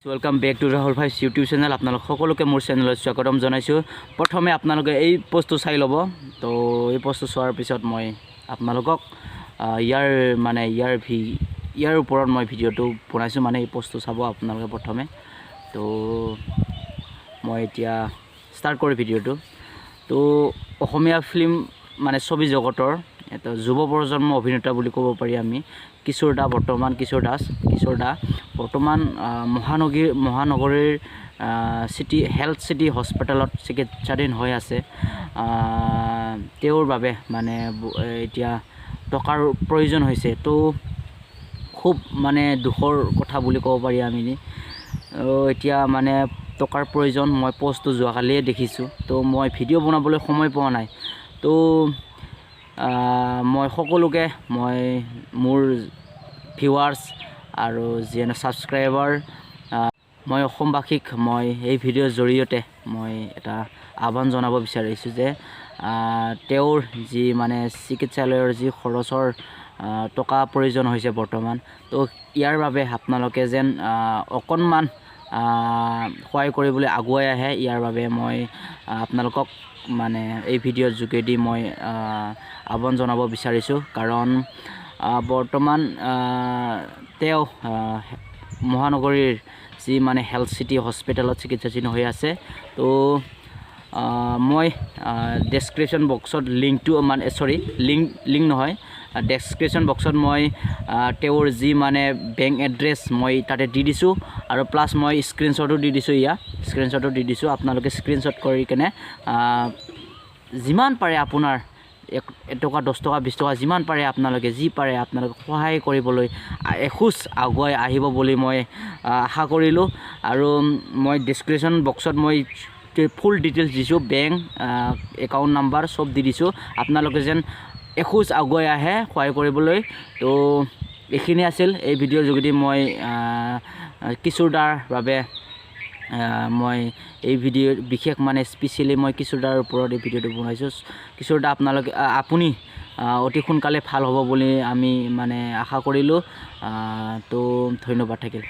Welcome back to Rahul भाई YouTube channel आपनालोक सकलोके मोर channel स्वागतम जनाइछु। प्रथमे आपनालोके এই পোস্টটো চাই লব। তো এই পোস্টটো চোৱাৰ পিছত মই आपनालोকক ইয়াৰ ওপৰত মই ভিডিওটো বনাইছো, মানে এই পোস্টটো চাব आपनालोके प्रथमे। তো মই এতিয়া স্টার্ট কৰি ভিডিওটো। তো অসমীয়া ফিল্ম মানে ছবি জগতৰ এটা যুৱ প্ৰজন্ম অভিনেতা বুলি ক'ব পাৰি আমি। কিশোৰ দা বৰ্তমান মহানগৰীৰ সিটি হেলথ সিটি হস্পিটেলত চিকিৎসাধীন হৈ আছে। তেওঁৰ বাবে মানে এতিয়া টকাৰ প্ৰয়োজন হৈছে। তো খুব মানে দুখৰ কথা বুলি ক'ব পাৰি আমি। এতিয়া মানে টকাৰ প্ৰয়োজন, মই পোষ্টটো যোৱাকালিয়ে দেখিছোঁ। তো মই ভিডিঅ' বনাবলৈ সময় পোৱা নাই। তো মই সকলোকে মোৰ ভিউৱাৰ্ছ আৰু যিয়ে ছাবস্ক্ৰাইবাৰ মই অসমবাসীক মই এই ভিডিঅ'ৰ জৰিয়তে মই এটা আহ্বান জনাব বিচাৰিছোঁ যে তেওঁৰ যি মানে চিকিৎসালয়ৰ যি খৰচৰ টকা প্ৰয়োজন হৈছে বৰ্তমান, তো ইয়াৰ বাবে আপোনালোকে যেন অকণমান সহায় কৰিবলৈ আগুৱাই আহে। ইয়াৰ বাবে মই আপোনালোকক মানে এই ভিডিঅ'ৰ যোগেদি মই আহ্বান জনাব বিচাৰিছোঁ। কাৰণ বৰ্তমান তেওঁ মহানগৰীৰ যি মানে হেলথ সিটি হস্পিটেলত চিকিৎসাধীন হৈ আছে। তো মই ডেছক্ৰিপশ্যন বক্সত লিংকটো মানে লিংক নহয়, ডেছক্ৰিপশ্যন বক্সত মই তেওঁৰ যি মানে বেংক এড্ৰেছ মই তাতে দি দিছোঁ, আৰু প্লাছ মই স্ক্ৰীনশ্বটো দি দিছোঁ। আপোনালোকে স্ক্ৰীনশ্বট কৰি কেনে যিমান পাৰে আপোনাৰ 1 টকা 10 টকা 20 টকা যিমান পাৰে আপোনালোকে সহায় কৰিবলৈ এখোজ আগুৱাই আহিব বুলি মই আশা কৰিলোঁ। আৰু মই ডেছক্ৰিপশ্যন বক্সত মই ফুল ডিটেইলছ দিছোঁ, বেংক একাউণ্ট নাম্বাৰ চব দি দিছোঁ। আপোনালোকে যেন এখোজ আগুৱাই আহে সহায় কৰিবলৈ। তো এইখিনি আছিল এই ভিডিঅ'ৰ যোগেদি মই কিশোৰ দাৰ বাবে মই এই ভিডিঅ' বিশেষ মানে স্পেচিয়েলি মই কিশোৰ দাৰ ওপৰত এই ভিডিঅ'টো বনাইছোঁ। কিশোৰ দা আপুনি অতি সোনকালে ভাল হ'ব বুলি আমি মানে আশা কৰিলোঁ। তো ধন্যবাদ থাকিল।